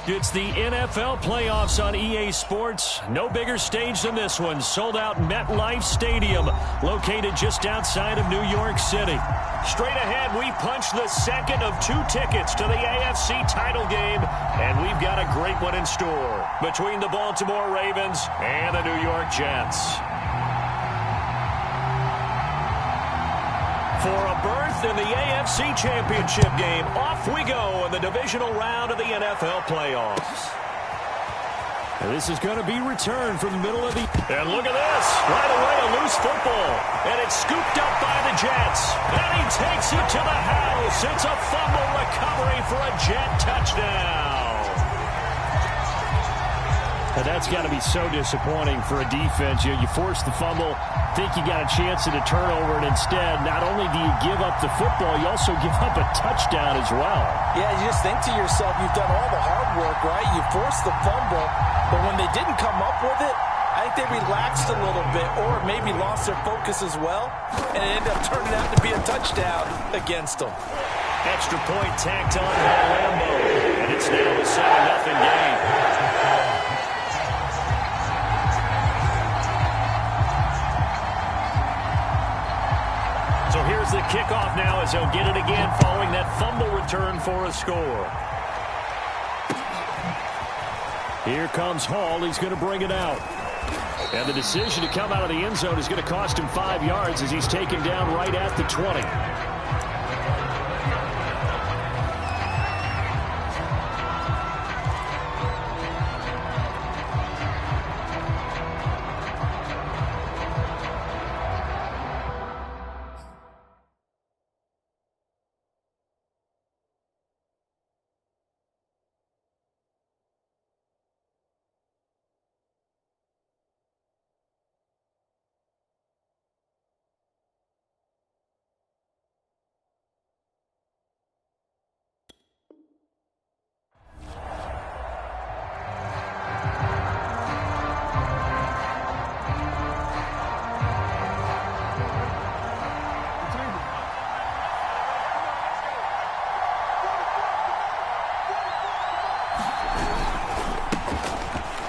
It's the NFL playoffs on EA Sports. No bigger stage than this one. Sold out MetLife Stadium, located just outside of New York City. Straight ahead, we punch the second of 2 tickets to the AFC title game, and we've got a great one in store between the Baltimore Ravens and the New York Jets. For a berth in the AFC Championship game, off we go in the divisional round of the NFL playoffs. And this is going to be returned from the middle of the... And look at this. Right away, a loose football. And it's scooped up by the Jets. And he takes it to the house. It's a fumble recovery for a Jet touchdown. And that's got to be so disappointing for a defense. You force the fumble, think you got a chance at a turnover, and instead, not only do you give up the football, you also give up a touchdown as well. Yeah, you just think to yourself, you've done all the hard work, right? You forced the fumble, but when they didn't come up with it, I think they relaxed a little bit or maybe lost their focus as well, and it ended up turning out to be a touchdown against them. Extra point tacked on by Lambo, and it's now a 7-0 game. So here's the kickoff now as he'll get it again following that fumble return for a score. Here comes Hall. He's going to bring it out. And the decision to come out of the end zone is going to cost him 5 yards as he's taken down right at the 20.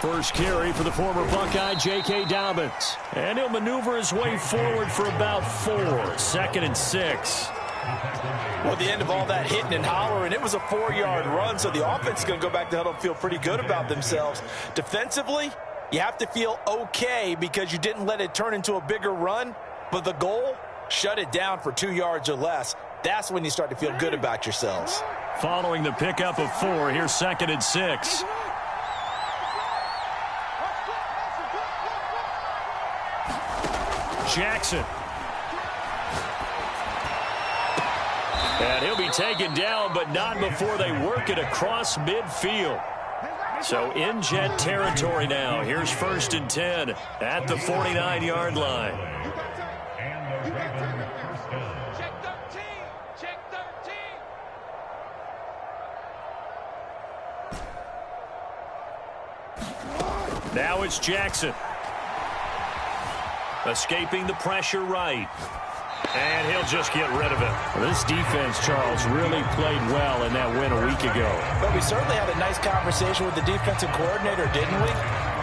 First carry for the former Buckeye, J.K. Dobbins. And he'll maneuver his way forward for about 4. 2nd and 6. Well, at the end of all that hitting and hollering, it was a 4-yard run, so the offense is going to go back to huddle and feel pretty good about themselves. Defensively, you have to feel okay because you didn't let it turn into a bigger run, but the goal, shut it down for 2 yards or less. That's when you start to feel good about yourselves. Following the pickup of 4, here's 2nd and 6. Jackson. And he'll be taken down, but not before they work it across midfield. So in Jet territory now. Here's 1st and 10 at the 49-yard line. Check 13. Check 13. Now it's Jackson. Escaping the pressure right. And he'll just get rid of it. Well, this defense, Charles, really played well in that win a week ago. But we certainly had a nice conversation with the defensive coordinator, didn't we?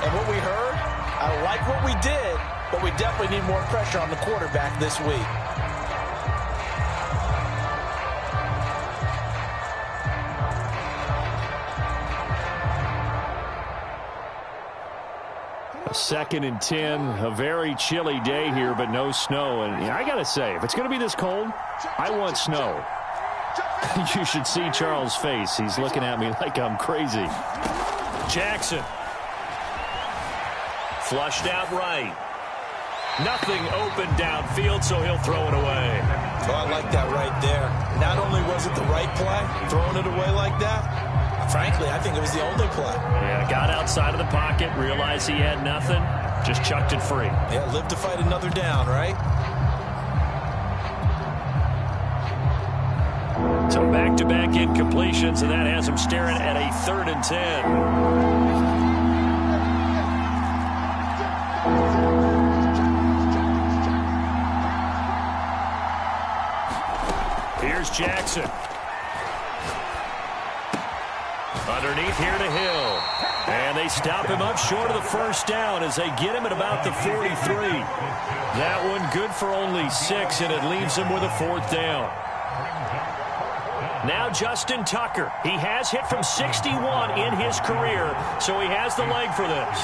And what we heard, I like what we did, but we definitely need more pressure on the quarterback this week. Second and 10, a very chilly day here, but no snow. And I got to say, if it's going to be this cold, I want snow. You should see Charles' face. He's looking at me like I'm crazy. Jackson. Flushed out right. Nothing open downfield, so he'll throw it away. Oh, I like that right there. Not only was it the right play, throwing it away like that, frankly, I think it was the only play. Yeah, got outside of the pocket, realized he had nothing, just chucked it free. Yeah, live to fight another down, right? So back-to-back incompletions, and that has him staring at a 3rd and 10. Here's Jackson. Underneath here to Hill. And they stop him up short of the first down as they get him at about the 43. That one good for only 6, and it leaves him with a 4th down. Now Justin Tucker. He has hit from 61 in his career, so he has the leg for this.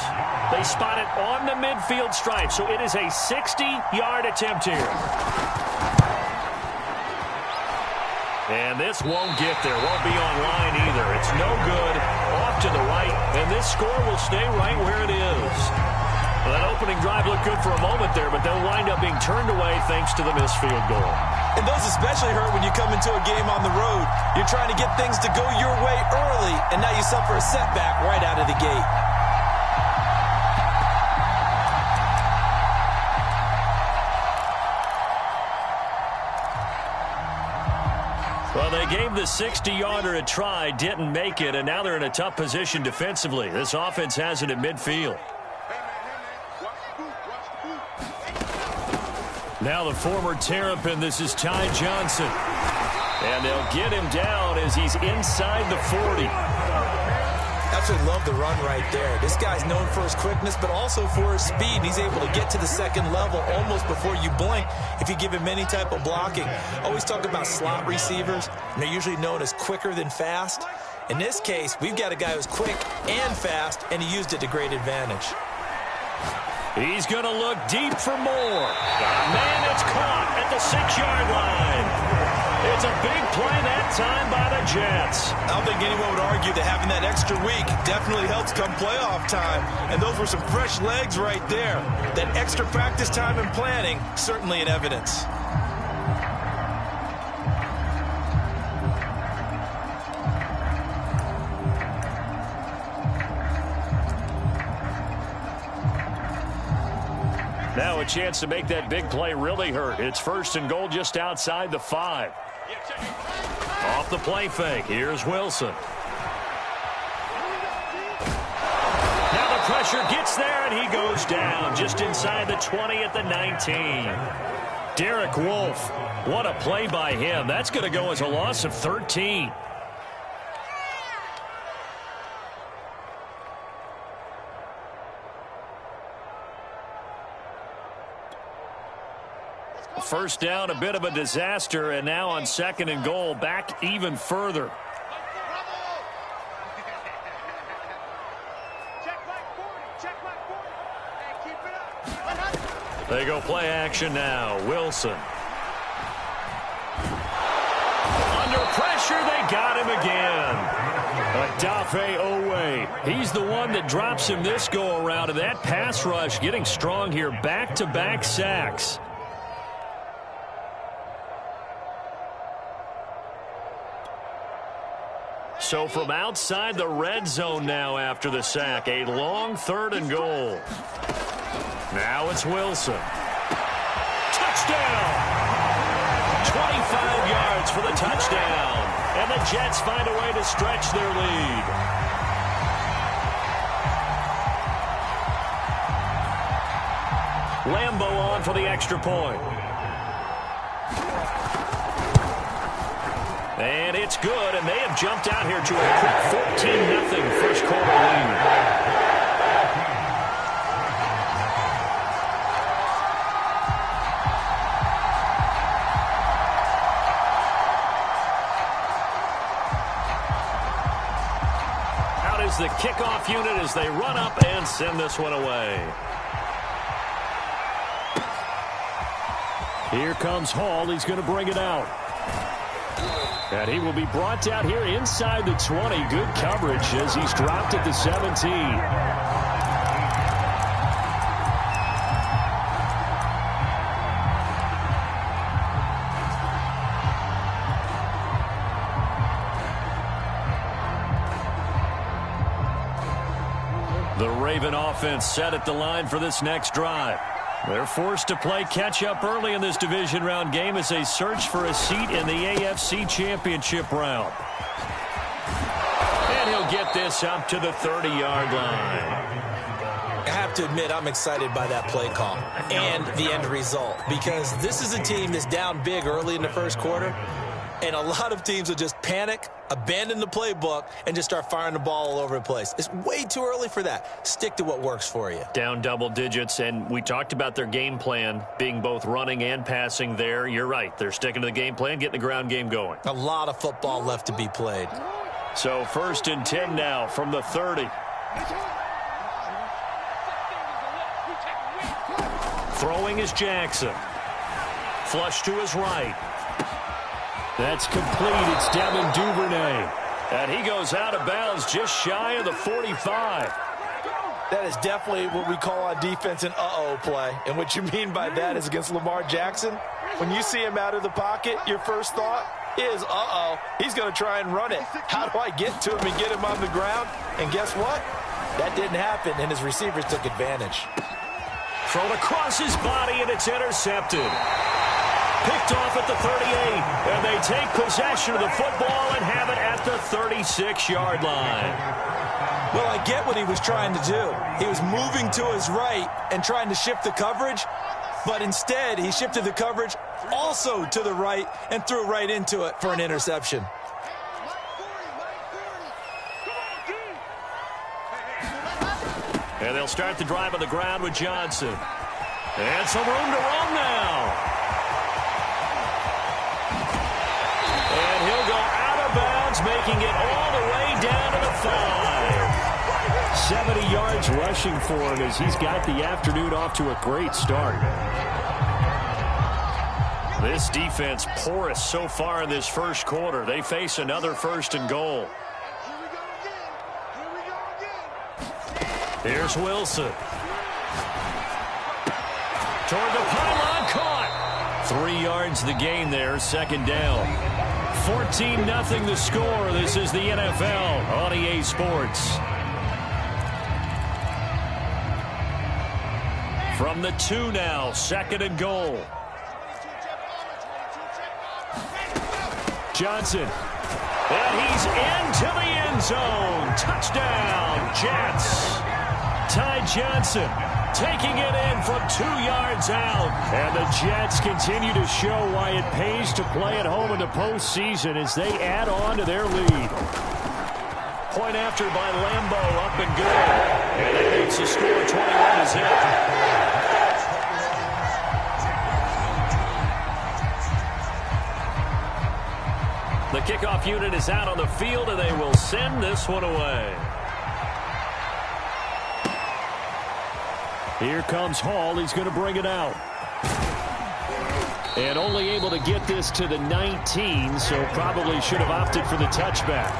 They spot it on the midfield stripe, so it is a 60-yard attempt here. And this won't get there. Won't be on line either. It's no good. Off to the right. And this score will stay right where it is. Well, that opening drive looked good for a moment there, but they'll wind up being turned away thanks to the missed field goal. And those especially hurt when you come into a game on the road. You're trying to get things to go your way early, and now you suffer a setback right out of the gate. Well, they gave the 60-yarder a try, didn't make it, and now they're in a tough position defensively. This offense has it at midfield. Now the former Terrapin, this is Ty Johnson. And they'll get him down as he's inside the 40. Absolutely love the run right there. This guy's known for his quickness, but also for his speed. He's able to get to the second level almost before you blink if you give him any type of blocking. Always talk about slot receivers, and they're usually known as quicker than fast. In this case, we've got a guy who's quick and fast, and he used it to great advantage. He's going to look deep for more. Man, it's caught at the 6-yard line. It's a big play that time by the Jets. I don't think anyone would argue that having that extra week definitely helps come playoff time. And those were some fresh legs right there. That extra practice time and planning, certainly in evidence. Now a chance to make that big play really hurt. It's 1st and goal just outside the 5. Off the play fake. Here's Wilson. Now the pressure gets there, and he goes down just inside the 20 at the 19. Derek Wolfe. What a play by him. That's going to go as a loss of 13. First down, a bit of a disaster, and now on 2nd and goal, back even further. They go play action now. Wilson. Under pressure, they got him again. Odafe Owe. He's the one that drops him this go-around, and that pass rush getting strong here. Back-to-back sacks. So from outside the red zone now after the sack, a long 3rd and goal. Now it's Wilson. Touchdown! 25 yards for the touchdown. And the Jets find a way to stretch their lead. Lambo on for the extra point. And it's good, and they have jumped out here to a quick 14-0 first quarter lead. Out is the kickoff unit as they run up and send this one away. Here comes Hall. He's going to bring it out. And he will be brought down here inside the 20. Good coverage as he's dropped at the 17. The Raven offense set at the line for this next drive. They're forced to play catch-up early in this division round game as they search for a seat in the AFC Championship round. And he'll get this up to the 30-yard line. I have to admit, I'm excited by that play call and the end result, because this is a team that's down big early in the first quarter. And a lot of teams will just panic, abandon the playbook, and just start firing the ball all over the place. It's way too early for that. Stick to what works for you. Down double digits, and we talked about their game plan being both running and passing there. You're right. They're sticking to the game plan, getting the ground game going. A lot of football left to be played. So 1st and 10 now from the 30. Throwing is Jackson. Flush to his right. That's complete. It's Devin Duvernay. And he goes out of bounds just shy of the 45. That is definitely what we call on defense an uh-oh play. And what you mean by that is against Lamar Jackson, when you see him out of the pocket, your first thought is, uh-oh, he's going to try and run it. How do I get to him and get him on the ground? And guess what? That didn't happen, and his receivers took advantage. Thrown across his body, and it's intercepted. Picked off at the 38, and they take possession of the football and have it at the 36-yard line. Well, I get what he was trying to do. He was moving to his right and trying to shift the coverage, but instead he shifted the coverage also to the right and threw right into it for an interception. And they'll start the drive on the ground with Johnson. And some room to run now. And he'll go out of bounds, making it all the way down to the 5. 70 yards rushing for him as he's got the afternoon off to a great start. This defense porous so far in this first quarter. They face another 1st and goal. Here's Wilson. Toward the pylon, caught. 3 yards the gain there, 2nd down. 14-0 the score. This is the NFL on EA Sports. From the 2 now, 2nd and goal. Johnson. And he's into the end zone. Touchdown, Jets. Ty Johnson taking it in from 2 yards out. And the Jets continue to show why it pays to play at home in the postseason as they add on to their lead. Point after by Lambeau, up and good. And that makes the score 21-0. The kickoff unit is out on the field, and they will send this one away. Here comes Hall. He's going to bring it out. And only able to get this to the 19, so probably should have opted for the touchback.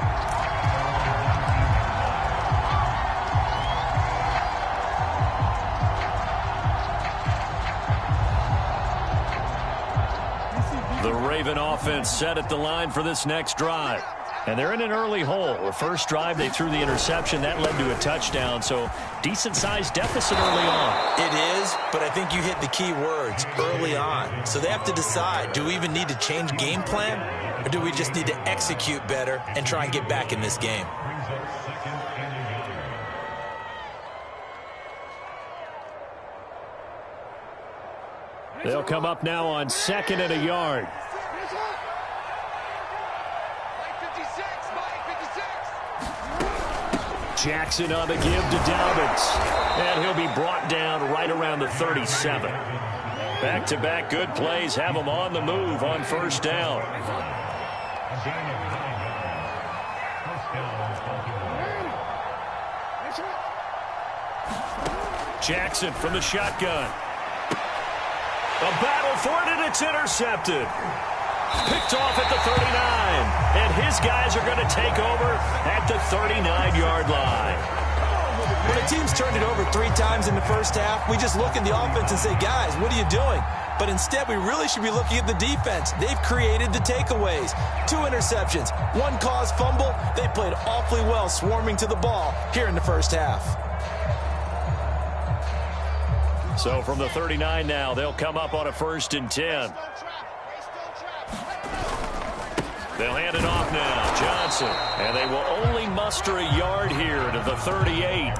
The Raven offense set at the line for this next drive. And they're in an early hole. The first drive, they threw the interception. That led to a touchdown, so decent-sized deficit early on. It is, but I think you hit the key words, early on. So they have to decide, do we even need to change game plan, or do we just need to execute better and try and get back in this game? They'll come up now on 2nd and a yard. Jackson on the give to Dobbins. And he'll be brought down right around the 37. Back-to-back good plays have him on the move on 1st down. Jackson from the shotgun. A battle for it, and it's intercepted. Picked off at the 39. And his guys are going to take over at the 39-yard line. When a team's turned it over 3 times in the first half, we just look at the offense and say, guys, what are you doing? But instead, we really should be looking at the defense. They've created the takeaways. 2 interceptions, 1 caused fumble. They played awfully well swarming to the ball here in the first half. So from the 39 now, they'll come up on a 1st and 10. They'll hand it off now, Johnson. And they will only muster a yard here to the 38.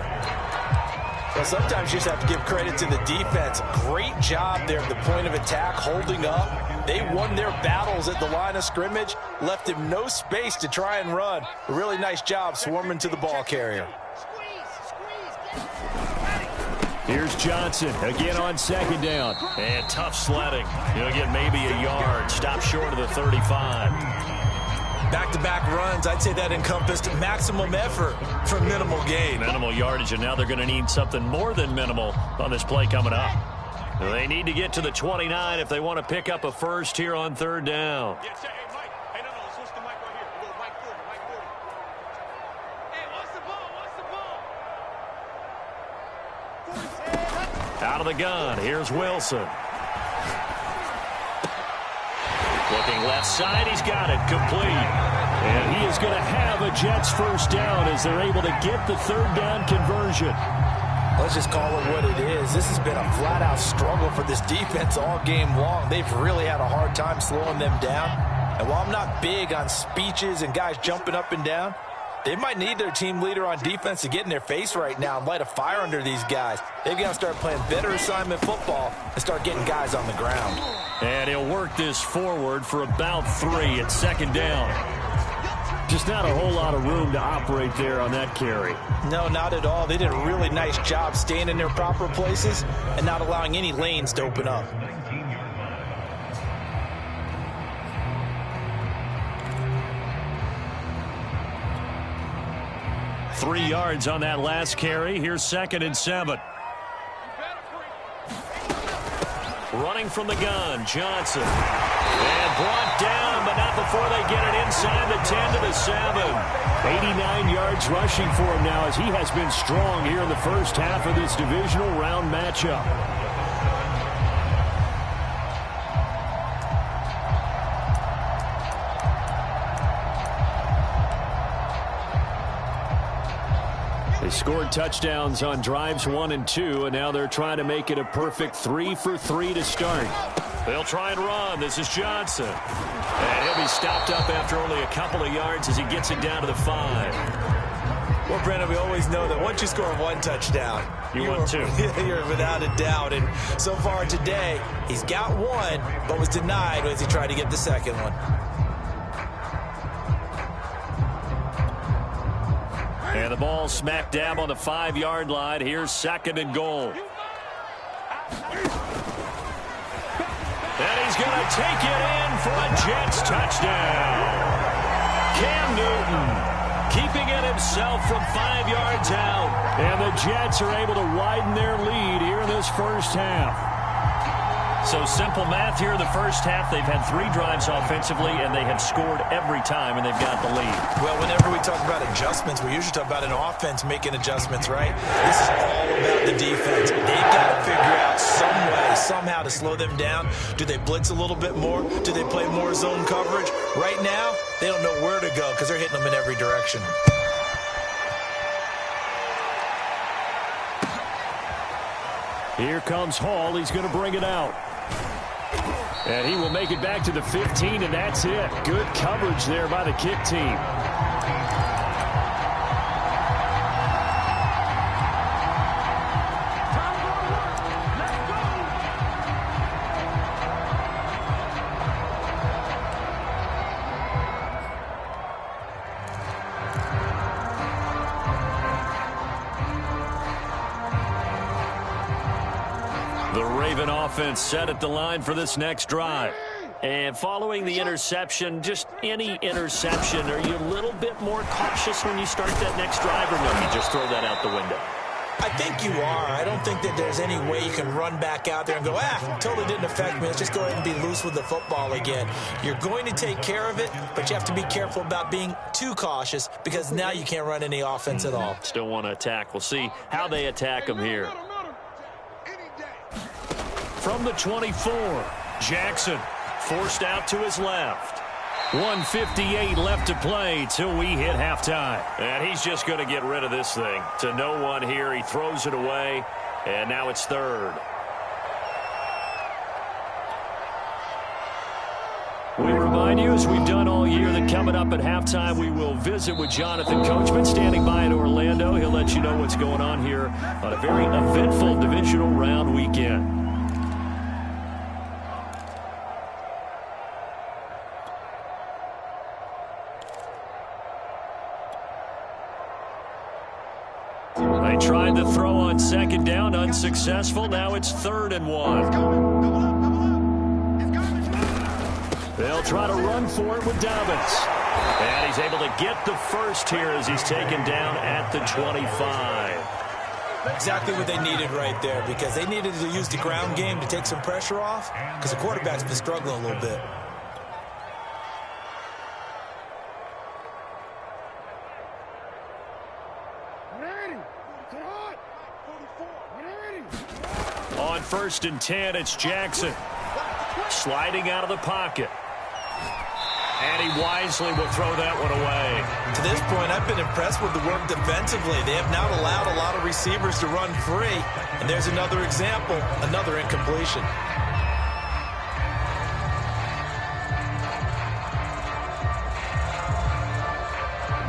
Well, sometimes you just have to give credit to the defense. Great job there at the point of attack, holding up. They won their battles at the line of scrimmage, left him no space to try and run. A really nice job swarming to the ball carrier. Here's Johnson again on second down. And tough sledding. He'll get maybe a yard. Stop short of the 35. Back-to-back runs, I'd say that encompassed maximum effort for minimal gain. Minimal yardage, and now they're going to need something more than minimal on this play coming up. They need to get to the 29 if they want to pick up a first here on third down. Hey, Mike. Hey, no, switch the mic right here. A little Mike 40, Mike 40. Hey, what's the ball? Out of the gun, here's Wilson. Looking left side, he's got it, complete. And he is going to have a Jets first down as they're able to get the third down conversion. Let's just call it what it is. This has been a flat-out struggle for this defense all game long. They've really had a hard time slowing them down. And while I'm not big on speeches and guys jumping up and down, they might need their team leader on defense to get in their face right now and light a fire under these guys. They've got to start playing better assignment football and start getting guys on the ground. And he'll work this forward for about 3 at second down. Just not a whole lot of room to operate there on that carry. No, not at all. They did a really nice job staying in their proper places and not allowing any lanes to open up. Three yards on that last carry. Here's 2nd and 7. Running from the gun, Johnson. And brought down, but not before they get it inside the 10 to the 7. 89 yards rushing for him now as he has been strong here in the first half of this divisional round matchup. They scored touchdowns on drives 1 and 2, and now they're trying to make it a perfect 3 for 3 to start. They'll try and run. This is Johnson. And he'll be stopped up after only a couple of yards as he gets it down to the 5. Well, Brandon, we always know that once you score 1 touchdown, you want 2. You're without a doubt. And so far today, he's got 1, but was denied as he tried to get the second one. And the ball smack dab on the 5-yard line. Here's 2nd and goal. And he's going to take it in for a Jets touchdown. Cam Newton keeping it himself from 5 yards out. And the Jets are able to widen their lead here in this first half. So simple math here in the first half. They've had 3 drives offensively, and they have scored every time, and they've got the lead. Well, whenever we talk about adjustments, we usually talk about an offense making adjustments, right? This is all about the defense. They've got to figure out some way, somehow to slow them down. Do they blitz a little bit more? Do they play more zone coverage? Right now, they don't know where to go because they're hitting them in every direction. Here comes Hall. He's going to bring it out. And he will make it back to the 15, and that's it. Good coverage there by the kick team. The Raven offense set at the line for this next drive. And following the interception, just any interception, are you a little bit more cautious when you start that next drive, or no, you just throw that out the window? I think you are. I don't think that there's any way you can run back out there and go, totally didn't affect me. Let's just go ahead and be loose with the football again. You're going to take care of it, but you have to be careful about being too cautious because now you can't run any offense at all. Still want to attack. We'll see how they attack them here. From the 24, Jackson forced out to his left. 1:58 left to play till we hit halftime. And he's just going to get rid of this thing. To no one here. He throws it away, and now it's 3rd. We remind you, as we've done all year, that coming up at halftime, we will visit with Jonathan Coachman standing by in Orlando. He'll let you know what's going on here on a very eventful divisional round weekend. They tried to throw on second down, unsuccessful. Now it's 3rd and 1. They'll try to run for it with Dobbins. And he's able to get the first here as he's taken down at the 25. Exactly what they needed right there, because they needed to use the ground game to take some pressure off, because the quarterback's been struggling a little bit. On 1st and 10, it's Jackson. Sliding out of the pocket. And he wisely will throw that one away. To this point, I've been impressed with the work defensively. They have not allowed a lot of receivers to run free. And there's another example, another incompletion.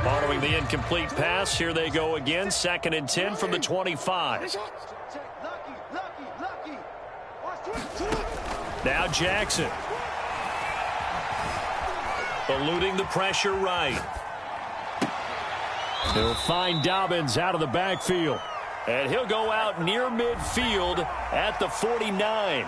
Following the incomplete pass, here they go again. 2nd and 10 from the 25. Now Jackson. Eluding the pressure right. He'll find Dobbins out of the backfield. And he'll go out near midfield at the 49.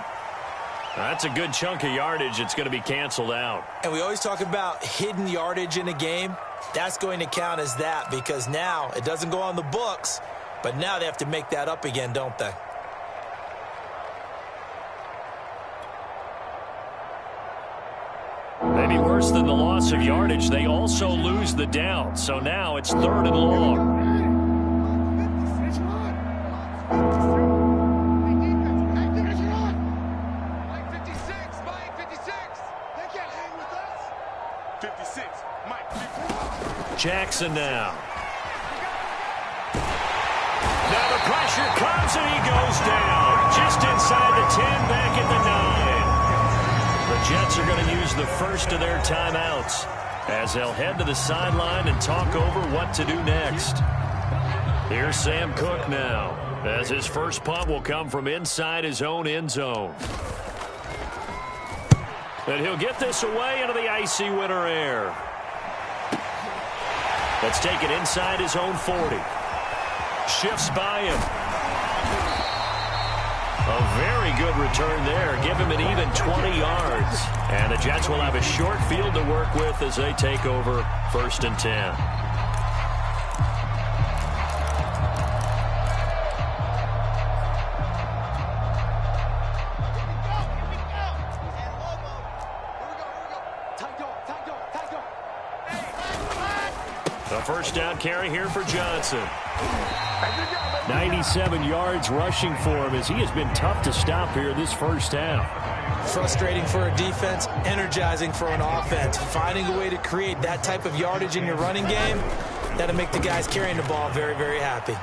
That's a good chunk of yardage. It's going to be canceled out. And we always talk about hidden yardage in a game. That's going to count as that, because now it doesn't go on the books, but now they have to make that up again, don't they? Maybe worse than the loss of yardage, they also lose the down. So now it's 3rd and long. Jackson now. Now the pressure comes and he goes down. Just inside the 10, back at the 9. The Jets are going to use the first of their timeouts as they'll head to the sideline and talk over what to do next. Here's Sam Cook now, as his first punt will come from inside his own end zone. And he'll get this away into the icy winter air. Let's take it inside his own 40. Shifts by him. A very good return there. Give him an even 20 yards. And the Jets will have a short field to work with as they take over 1st and 10. The first down carry here for Johnson. 97 yards rushing for him as he has been tough to stop here this first half. Frustrating for a defense, energizing for an offense. Finding a way to create that type of yardage in your running game, that'll make the guys carrying the ball very, very happy.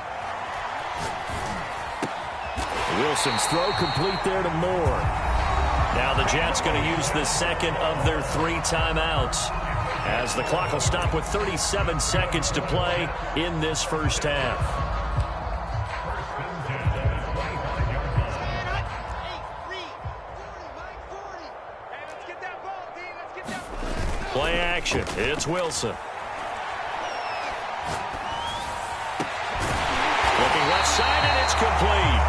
Wilson's throw complete there to Moore. Now the Jets going to use the second of their 3 timeouts, as the clock will stop with 37 seconds to play in this first half. Play action. It's Wilson. Looking left side, and it's complete.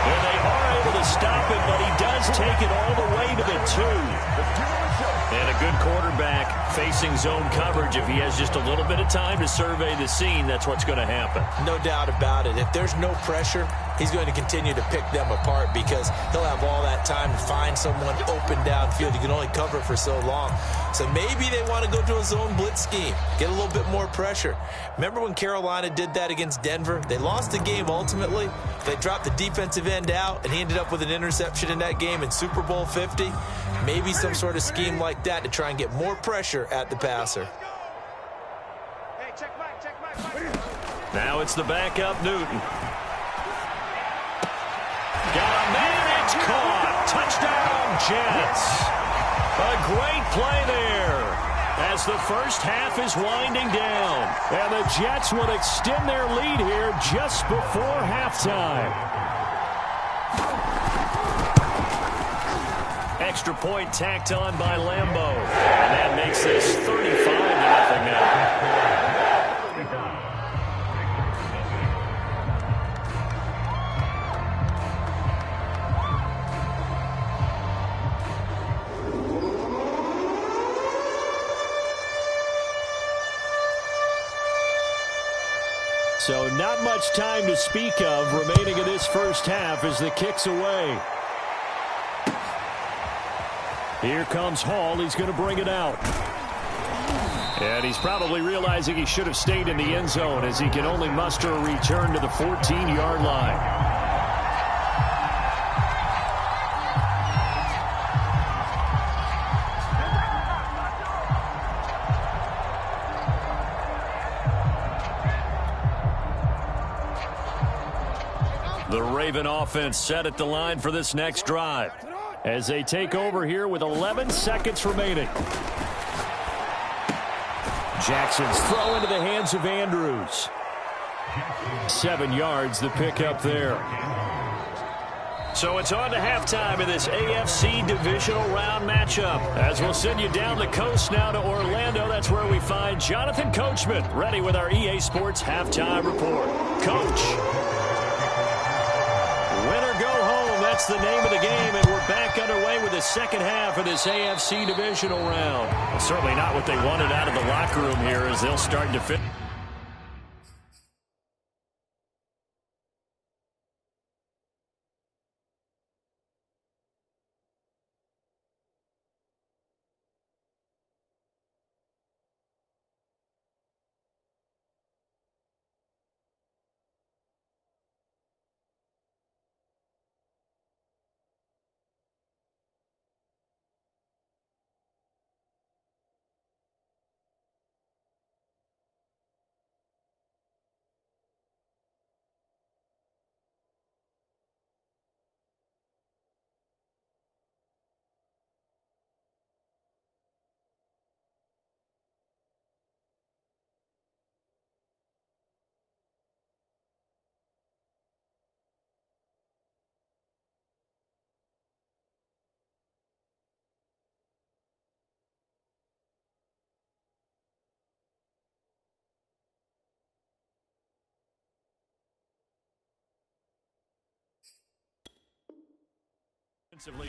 And they are able to stop it, but he does take it all the way to the 2. And a good quarterback facing zone coverage. If he has just a little bit of time to survey the scene, that's what's going to happen. No doubt about it. If there's no pressure, he's going to continue to pick them apart, because he'll have all that time to find someone open downfield. You can only cover for so long. So maybe they want to go to a zone blitz scheme, get a little bit more pressure. Remember when Carolina did that against Denver? They lost the game ultimately. They dropped the defensive end out, and he ended up with an interception in that game in Super Bowl 50. Maybe some sort of scheme like that to try and get more pressure at the passer. Now it's the backup, Newton. Got a man, it's caught. Touchdown, Jets. A great play there as the first half is winding down. And the Jets will extend their lead here just before halftime. Extra point tacked on by Lambeau. And that makes this 35-0 now. So not much time to speak of remaining in this first half as the kick's away. Here comes Hall. He's going to bring it out. And he's probably realizing he should have stayed in the end zone as he can only muster a return to the 14-yard line. The Raven offense set at the line for this next drive as they take over here with 11 seconds remaining. Jackson's throw into the hands of Andrews. 7 yards, the pickup there. So it's on to halftime in this AFC divisional round matchup. As we'll send you down the coast now to Orlando. That's where we find Jonathan Coachman ready with our EA Sports halftime report. Coach. Win or go home, that's the name of the game, and we're back underway with the second half of this AFC divisional round. Well, certainly not what they wanted out of the locker room here as they'll start to fit.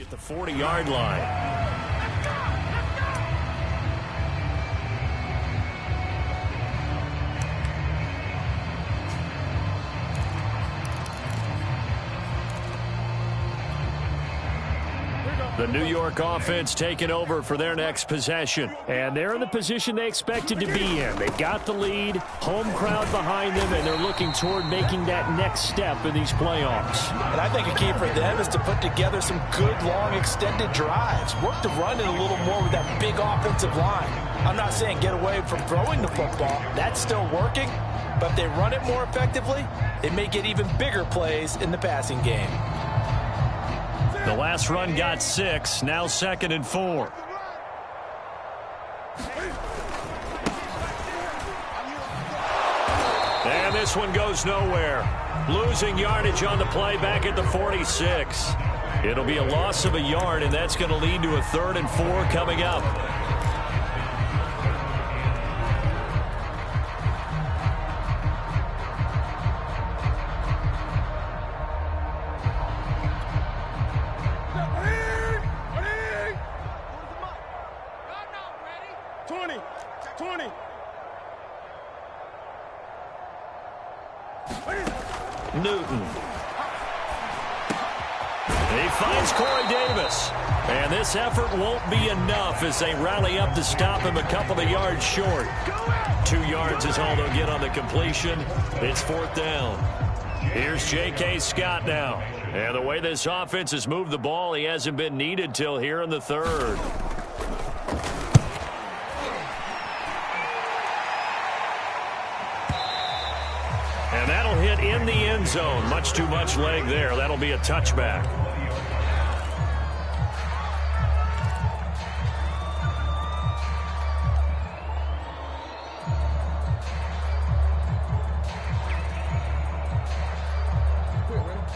At the 40-yard line. The New York offense taking over for their next possession. And they're in the position they expected to be in. They've got the lead, home crowd behind them, and they're looking toward making that next step in these playoffs. And I think a key for them is to put together some good, long, extended drives. Work to run it a little more with that big offensive line. I'm not saying get away from throwing the football. That's still working. But if they run it more effectively, they may get even bigger plays in the passing game. The last run got 6, now 2nd and 4. And this one goes nowhere. Losing yardage on the play back at the 46. It'll be a loss of a yard, and that's going to lead to a 3rd and 4 coming up. Newton. He finds Corey Davis. And this effort won't be enough as they rally up to stop him a couple of yards short. 2 yards is all they'll get on the completion. It's 4th down. Here's J.K. Scott now. And the way this offense has moved the ball, he hasn't been needed till here in the 3rd. And that'll hit in the end zone. Much too much leg there. That'll be a touchback.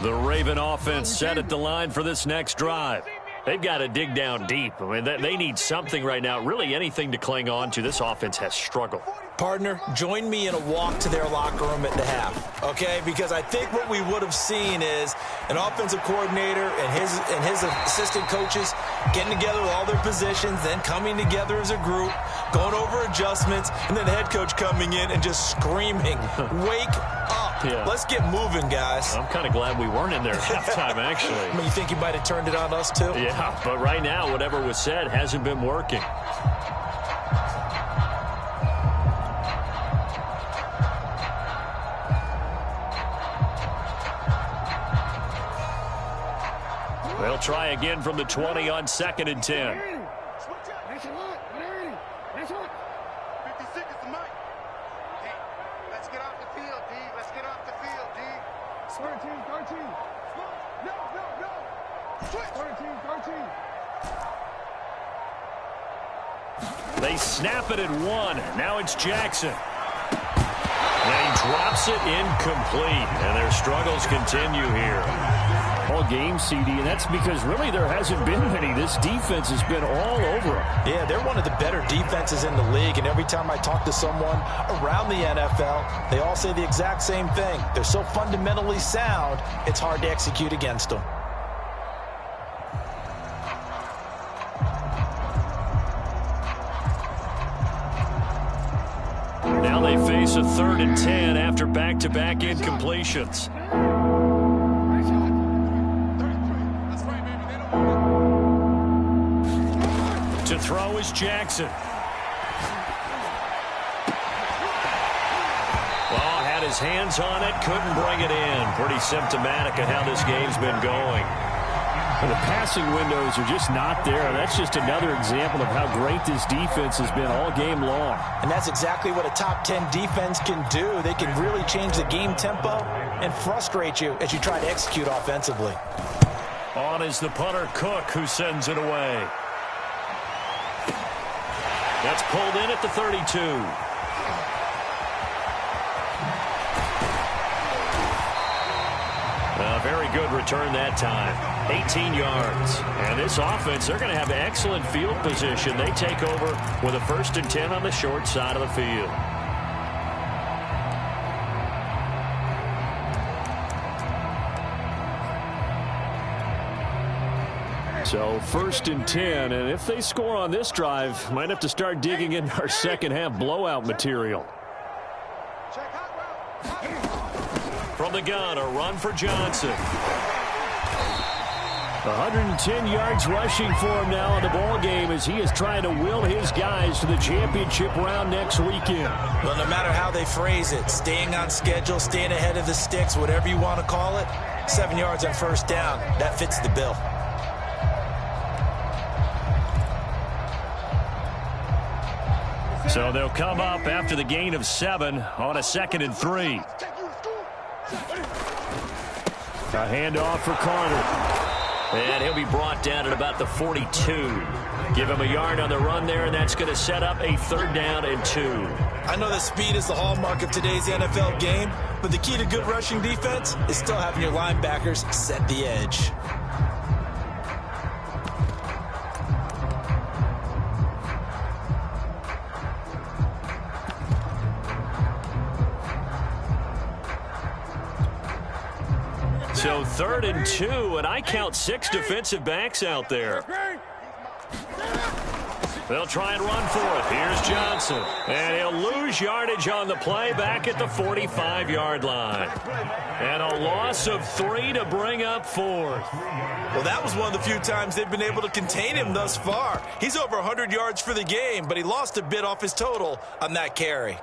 The Raven offense set at the line for this next drive. They've got to dig down deep. I mean, they need something right now, really anything to cling on to. This offense has struggled. Partner, join me in a walk to their locker room at the half, okay? Because I think what we would have seen is an offensive coordinator and his assistant coaches getting together with all their positions, then coming together as a group, going over adjustments, and then the head coach coming in and just screaming, "Wake up. Yeah. Let's get moving, guys." I'm kind of glad we weren't in there at halftime, actually. I mean, you think he might have turned it on us, too? Yeah, but right now, whatever was said hasn't been working. They'll try again from the 20 on 2nd and 10. Nice one. 56 is the mic. Hey, let's get off the field, D. Let's get off the field, D. 13. No. Switch. 13. They snap it at 1. Now it's Jackson. And he drops it incomplete. And their struggles continue here. All game, CD, and that's because really there hasn't been many. This defense has been all over them. Yeah, they're one of the better defenses in the league, and every time I talk to someone around the NFL, they all say the exact same thing. They're so fundamentally sound, it's hard to execute against them. Now they face a 3rd and 10 after back-to-back incompletions. To throw is Jackson. Well, had his hands on it, couldn't bring it in. Pretty symptomatic of how this game's been going. And the passing windows are just not there. That's just another example of how great this defense has been all game long. And that's exactly what a top 10 defense can do. They can really change the game tempo and frustrate you as you try to execute offensively. On is the punter, Cook, who sends it away. That's pulled in at the 32. A very good return that time. 18 yards. And this offense, they're going to have excellent field position. They take over with a 1st and 10 on the short side of the field. So 1st and 10, and if they score on this drive, might have to start digging in our second half blowout material. From the gun, a run for Johnson. 110 yards rushing for him now in the ball game as he is trying to will his guys to the championship round next weekend. Well, no matter how they phrase it, staying on schedule, staying ahead of the sticks, whatever you want to call it, 7 yards on 1st down, that fits the bill. So they'll come up after the gain of 7 on a 2nd and 3. A handoff for Carter. And he'll be brought down at about the 42. Give him a yard on the run there, and that's going to set up a 3rd down and 2. I know that speed is the hallmark of today's NFL game, but the key to good rushing defense is still having your linebackers set the edge. So 3rd and 2, and I count 6 defensive backs out there. They'll try and run for it. Here's Johnson. And he'll lose yardage on the play back at the 45-yard line. And a loss of 3 to bring up 4th. Well, that was one of the few times they've been able to contain him thus far. He's over 100 yards for the game, but he lost a bit off his total on that carry.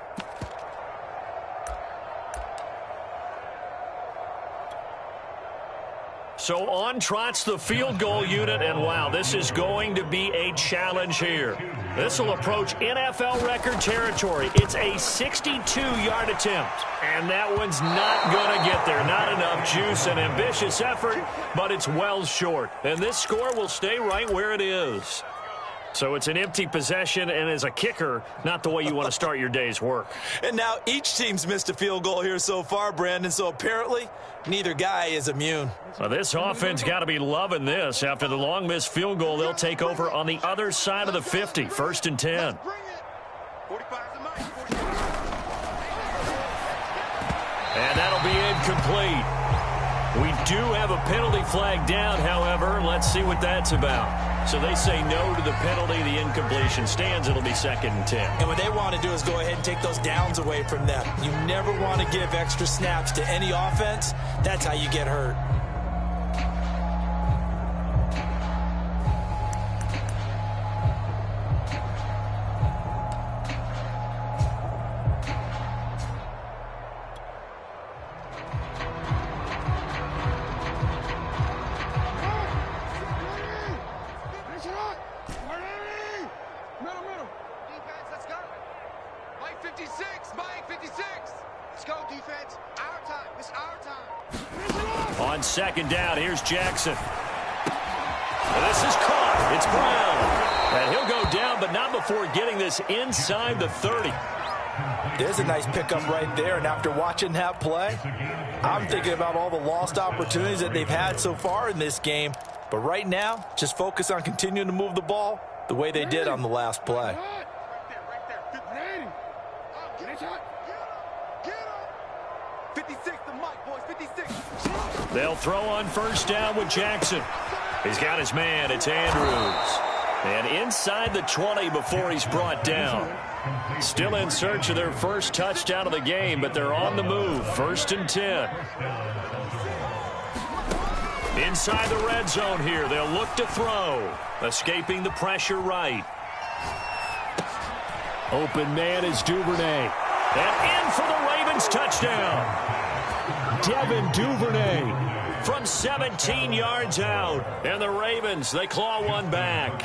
So on trots the field goal unit, and wow, this is going to be a challenge here. This will approach NFL record territory. It's a 62-yard attempt, and that one's not going to get there. Not enough juice, an ambitious effort, but it's well short. And this score will stay right where it is. So it's an empty possession, and as a kicker, not the way you want to start your day's work. And now each team's missed a field goal here so far, Brandon, so apparently neither guy is immune. Well, this offense got to be loving this. After the long missed field goal, they'll take over on the other side of the 50, 1st and 10. 45 is the mic. And that'll be incomplete. We do have a penalty flag down, however. Let's see what that's about. So they say no to the penalty. The incompletion stands. It'll be 2nd and 10. And what they want to do is go ahead and take those downs away from them. You never want to give extra snaps to any offense. That's how you get hurt. On 2nd down, here's Jackson. This is caught. It's Brown. And he'll go down, but not before getting this inside the 30. There's a nice pickup right there, and after watching that play, I'm thinking about all the lost opportunities that they've had so far in this game. But right now, just focus on continuing to move the ball the way they did on the last play. They'll throw on 1st down with Jackson. He's got his man. It's Andrews. And inside the 20 before he's brought down. Still in search of their first touchdown of the game, but they're on the move. 1st and 10. Inside the red zone here. They'll look to throw. Escaping the pressure right. Open man is Duvernay. And in for the Ravens touchdown. Devin Duvernay from 17 yards out. And the Ravens, they claw one back.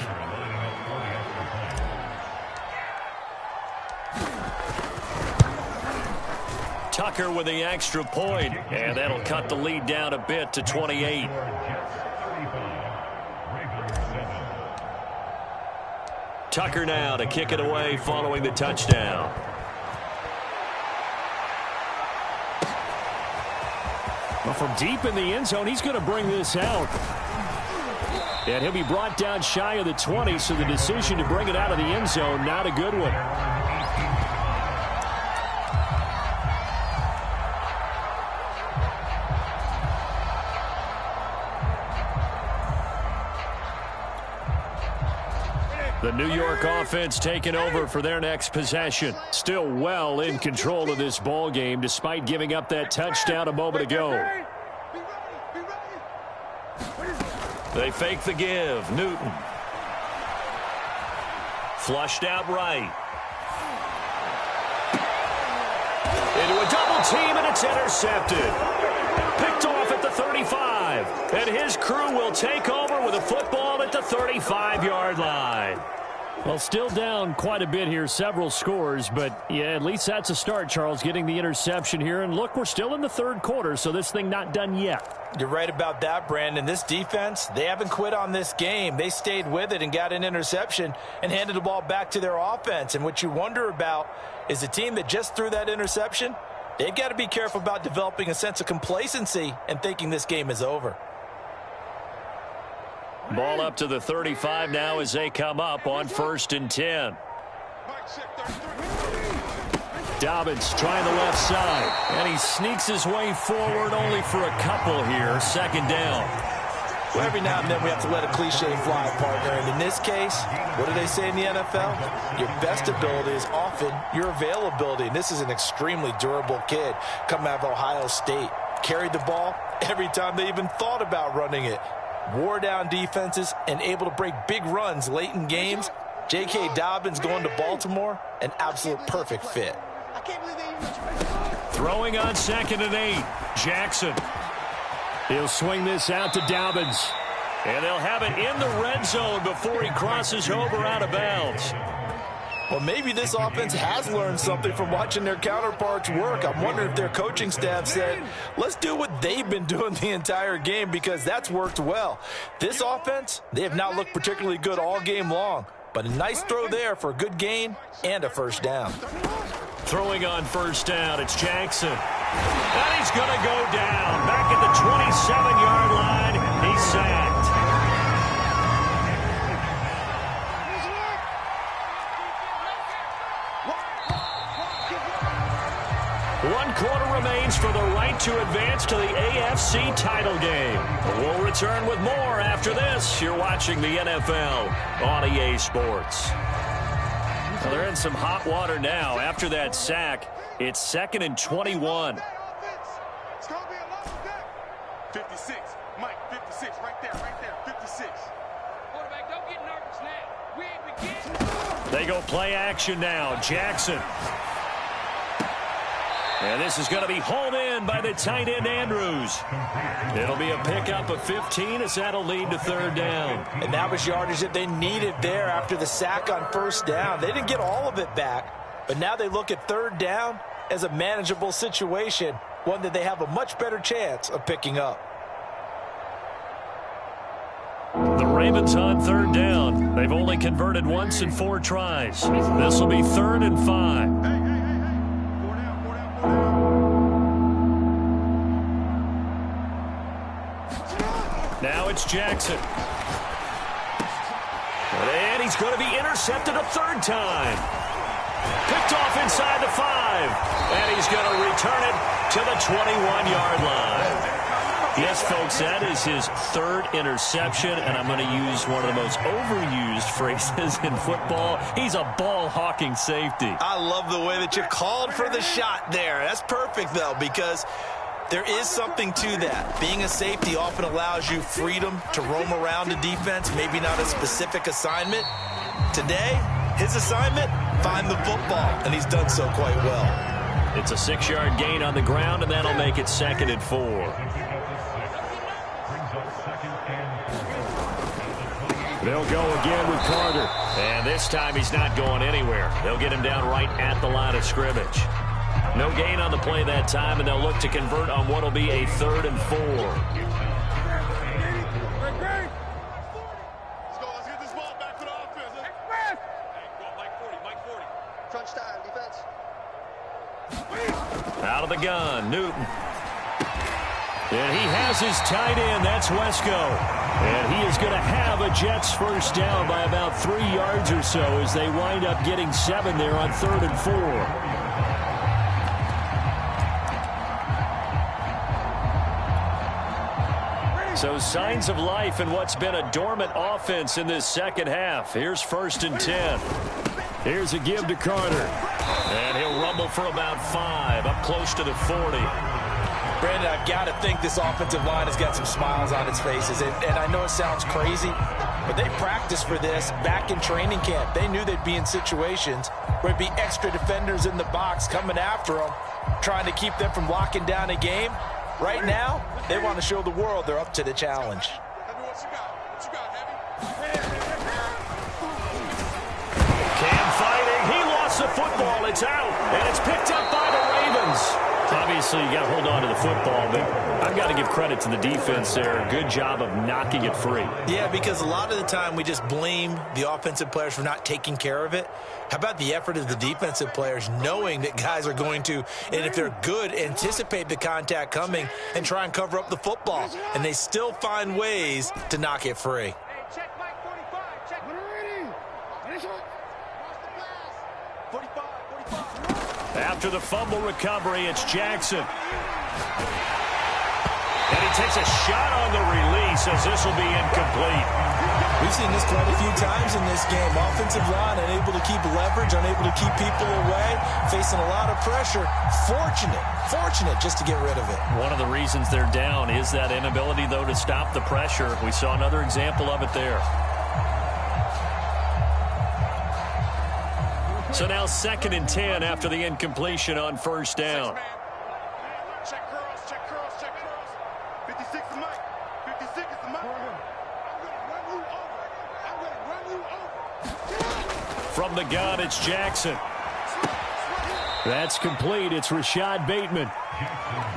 Tucker with the extra point, and that'll cut the lead down a bit to 28. Tucker now to kick it away following the touchdown. Well, from deep in the end zone, he's going to bring this out. And he'll be brought down shy of the 20, so the decision to bring it out of the end zone, not a good one. The New York offense taking over for their next possession. Still well in control of this ball game despite giving up that touchdown a moment ago. They fake the give. Newton. Flushed out right. Into a double team, and it's intercepted. Picked off at the 35. And his crew will take over with a football at the 35-yard line. Well, still down quite a bit here, several scores, but yeah, at least that's a start, Charles, getting the interception here. And look, we're still in the 3rd quarter, so this thing not done yet. You're right about that, Brandon. This defense, they haven't quit on this game. They stayed with it and got an interception and handed the ball back to their offense. And what you wonder about is the team that just threw that interception, they've got to be careful about developing a sense of complacency and thinking this game is over. Ball up to the 35 now as they come up on 1st and 10. Dobbins trying the left side, and he sneaks his way forward only for a couple here. 2nd down. Well, every now and then we have to let a cliche fly, partner. And in this case, what do they say in the NFL? Your best ability is often your availability. And this is an extremely durable kid coming out of Ohio State. Carried the ball every time they even thought about running it. Wore down defenses and able to break big runs late in games. J.K. Dobbins going to Baltimore, an absolute perfect fit. Throwing on 2nd and 8. Jackson. He'll swing this out to Dobbins. And they'll have it in the red zone before he crosses over out of bounds. Well, maybe this offense has learned something from watching their counterparts work. I'm wondering if their coaching staff said, let's do what they've been doing the entire game, because that's worked well. This offense, they have not looked particularly good all game long, but a nice throw there for a good gain and a 1st down. Throwing on 1st down, it's Jackson. And he's going to go down. Back at the 27-yard line, he's sacked. 1 quarter remains for the to advance to the AFC title game. We'll return with more after this. You're watching the NFL on EA Sports. Well, they're in some hot water now. After that sack, it's 2nd and 21. It's going to be a long day. 56. Mike, 56. Right there. 56. Quarterback, don't get nervous now. We ain't beginning. They go play action now. Jackson. And this is going to be hauled in by the tight end, Andrews. It'll be a pickup of 15 as that'll lead to 3rd down. And that was yardage that they needed there after the sack on 1st down. They didn't get all of it back, but now they look at 3rd down as a manageable situation, one that they have a much better chance of picking up. The Ravens on 3rd down. They've only converted once in 4 tries. This will be 3rd and 5. Now it's Jackson. And he's going to be intercepted a 3rd time. Picked off inside the 5. And he's going to return it to the 21-yard line. Yes, folks, that is his 3rd interception, and I'm going to use one of the most overused phrases in football. He's a ball-hawking safety. I love the way that you called for the shot there. That's perfect, though, because there is something to that. Being a safety often allows you freedom to roam around a defense, maybe not a specific assignment. Today, his assignment, find the football, and he's done so quite well. It's a 6-yard gain on the ground, and that'll make it 2nd and 4. They'll go again with Carter. And this time he's not going anywhere. They'll get him down right at the line of scrimmage. No gain on the play that time, and they'll look to convert on what will be a 3rd and 4. Let's go. Let's get this ball back to the offense. Hey, go Mike 40. Mike 40. Crunch time, defense. Out of the gun, Newton. And he has his tight end. That's Wesco. And he is going to have a Jets 1st down by about 3 yards or so as they wind up getting 7 there on 3rd and 4. So signs of life in what's been a dormant offense in this 2nd half. Here's 1st and 10. Here's a give to Carter. And he'll rumble for about 5, up close to the 40. Brandon, I've got to think this offensive line has got some smiles on its faces. And I know it sounds crazy, but they practiced for this back in training camp. They knew they'd be in situations where it'd be extra defenders in the box coming after them, trying to keep them from locking down a game. Right now, they want to show the world they're up to the challenge. Cam fighting. He lost the football. It's out, and it's picked up by the Ravens. Obviously, you got to hold on to the football, but I've got to give credit to the defense there. Good job of knocking it free. Yeah, because a lot of the time we just blame the offensive players for not taking care of it. How about the effort of the defensive players knowing that guys are going to, and if they're good, anticipate the contact coming and try and cover up the football. And they still find ways to knock it free. Hey, check Mike 45. Check. 45. After the fumble recovery, it's Jackson. And he takes a shot on the release as this will be incomplete. We've seen this quite a few times in this game. Offensive line unable to keep leverage, unable to keep people away, facing a lot of pressure. Fortunate just to get rid of it. One of the reasons they're down is that inability, though, to stop the pressure. We saw another example of it there. So now 2nd and 10 after the incompletion on 1st down. Check curls. 56 is Mike. 56 is the Mike. I'm going to run you over. From the gun, it's Jackson. That's complete. It's Rashad Bateman.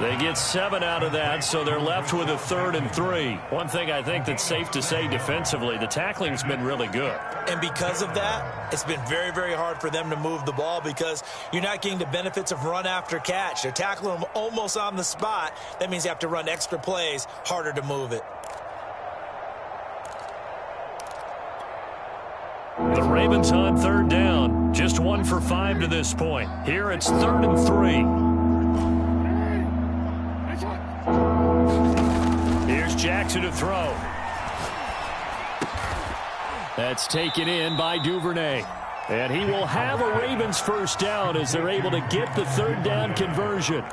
They get 7 out of that, so they're left with a 3rd and 3. One thing I think that's safe to say defensively, the tackling's been really good. And because of that, it's been very, very hard for them to move the ball because you're not getting the benefits of run after catch. They're tackling them almost on the spot. That means you have to run extra plays, harder to move it. The Ravens on 3rd down. Just 1 for 5 to this point. Here it's 3rd and 3. Jackson to throw. That's taken in by Duvernay. And he will have a Ravens first down as they're able to get the third down conversion.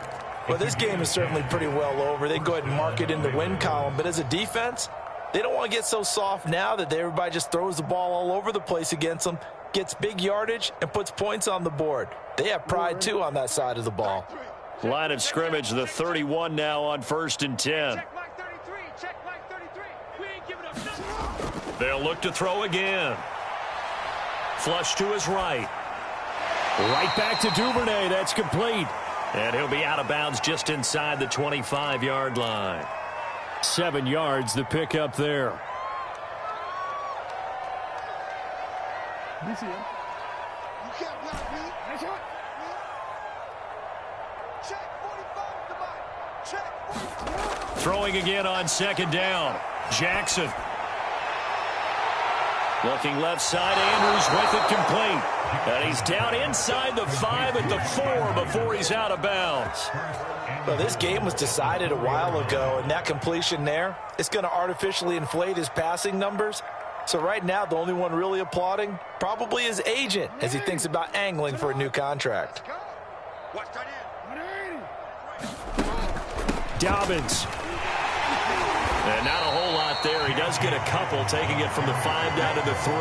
Well, this game is certainly pretty well over. They go ahead and mark it in the win column. But as a defense, they don't want to get so soft now that everybody just throws the ball all over the place against them, gets big yardage, and puts points on the board. They have pride, too, on that side of the ball. Line of scrimmage, the 31 now on 1st and 10. Check Mike 33. Check Mike 33. We ain't giving up nothing. They'll look to throw again. Flush to his right. Right back to Duvernay. That's complete. And he'll be out of bounds just inside the 25-yard line. 7 yards the pick up there. You can't block me. Check 45, somebody. Check 45. Throwing again on 2nd down. Jackson. Looking left side, Andrews with it complete. And he's down inside the 5 at the 4 before he's out of bounds. Well, this game was decided a while ago, and that completion there, it's going to artificially inflate his passing numbers. So right now, the only one really applauding probably his agent as he thinks about angling for a new contract. Watch that in. Dobbins. And not a whole lot there. He does get a couple, taking it from the 5 down to the 3.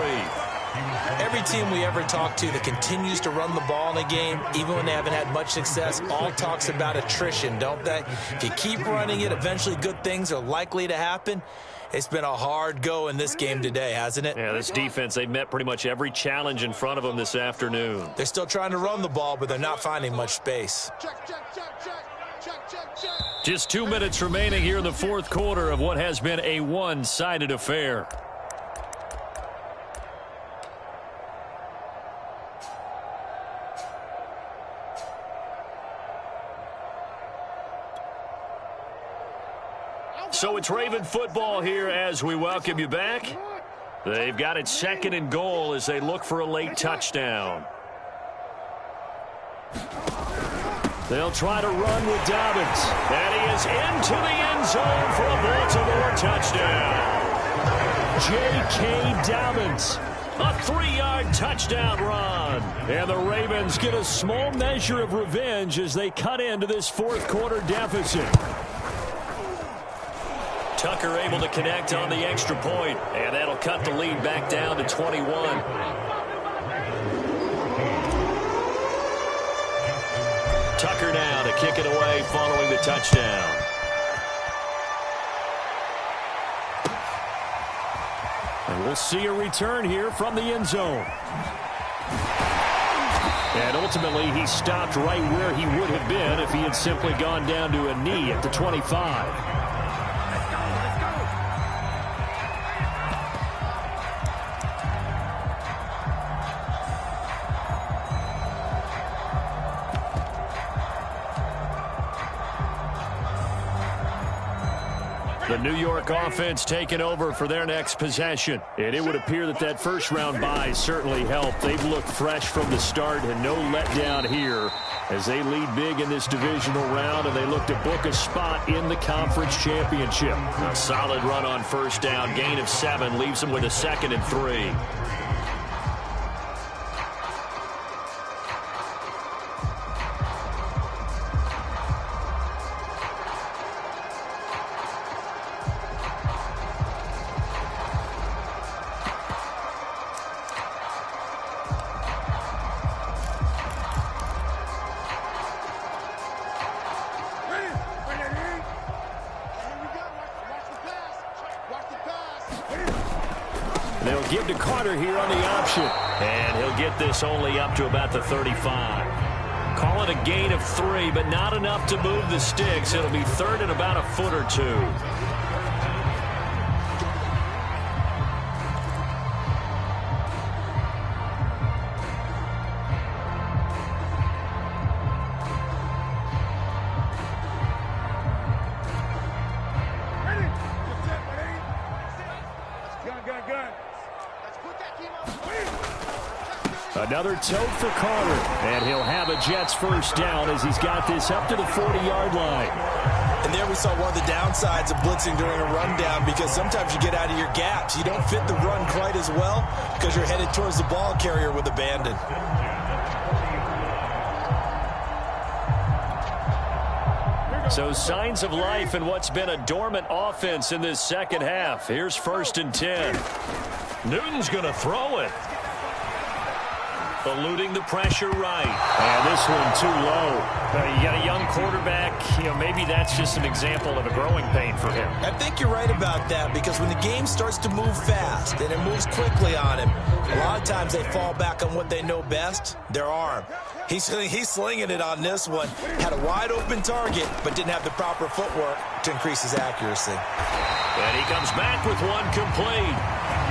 Every team we ever talk to that continues to run the ball in a game, even when they haven't had much success, all talks about attrition, don't they? If you keep running it, eventually good things are likely to happen. It's been a hard go in this game today, hasn't it? Yeah, this defense, they've met pretty much every challenge in front of them this afternoon. They're still trying to run the ball, but they're not finding much space. Check, check, check, check. Check, check, check. Just 2 minutes remaining here in the 4th quarter of what has been a one-sided affair. So it's Raven football here as we welcome you back. They've got it 2nd and goal as they look for a late touchdown. They'll try to run with Dobbins. And he is into the end zone for a Baltimore touchdown. J.K. Dobbins, a 3-yard touchdown run. And the Ravens get a small measure of revenge as they cut into this 4th quarter deficit. Tucker able to connect on the extra point, and that'll cut the lead back down to 21. Tucker now to kick it away following the touchdown. And we'll see a return here from the end zone. And ultimately, he stopped right where he would have been if he had simply gone down to a knee at the 25. The New York offense taking over for their next possession. And it would appear that that first-round bye certainly helped. They've looked fresh from the start and no letdown here as they lead big in this divisional round, and they look to book a spot in the conference championship. A solid run on first down. Gain of 7 leaves them with a 2nd and 3. They'll give to Carter here on the option. And he'll get this only up to about the 35. Call it a gain of 3, but not enough to move the sticks. It'll be 3rd and about a foot or 2. Another tote for Carter, and he'll have a Jets first down as he's got this up to the 40-yard line. And there we always saw one of the downsides of blitzing during a rundown because sometimes you get out of your gaps. You don't fit the run quite as well because you're headed towards the ball carrier with abandon. So signs of life in what's been a dormant offense in this second half. Here's 1st and 10. Newton's going to throw it. Eluding the pressure right. And this one too low. You got a young quarterback. Maybe that's just an example of a growing pain for him. I think you're right about that because when the game starts to move fast and it moves quickly on him, a lot of times they fall back on what they know best, their arm. He's slinging it on this one. Had a wide open target, but didn't have the proper footwork to increase his accuracy. And he comes back with one complete.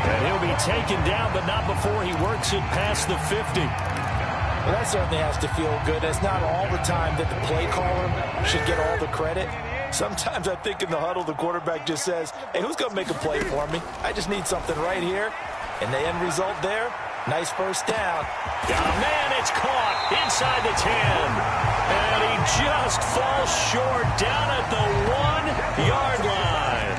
And he'll be taken down, but not before he works it past the 50. Well, that certainly has to feel good. It's not all the time that the play caller should get all the credit. Sometimes I think in the huddle, the quarterback just says, hey, who's going to make a play for me? I just need something right here. And the end result there, nice first down. Got a man, it's caught inside the 10. And he just falls short down at the 1-yard line.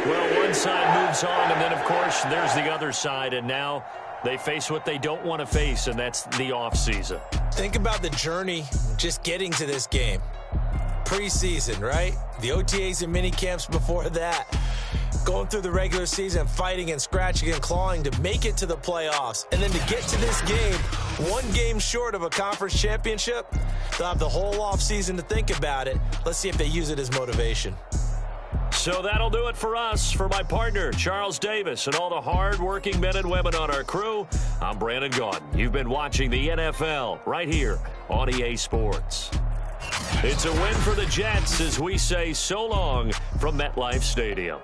Well, one side moves on, and then, of course, there's the other side, and now they face what they don't want to face, and that's the offseason. Think about the journey just getting to this game. Preseason, right? The OTAs and mini camps before that. Going through the regular season, fighting and scratching and clawing to make it to the playoffs. And then to get to this game, one game short of a conference championship, they'll have the whole offseason to think about it. Let's see if they use it as motivation. So that'll do it for us. For my partner, Charles Davis, and all the hard-working men and women on our crew, I'm Brandon Gaudin. You've been watching the NFL right here on EA Sports. It's a win for the Jets as we say so long from MetLife Stadium.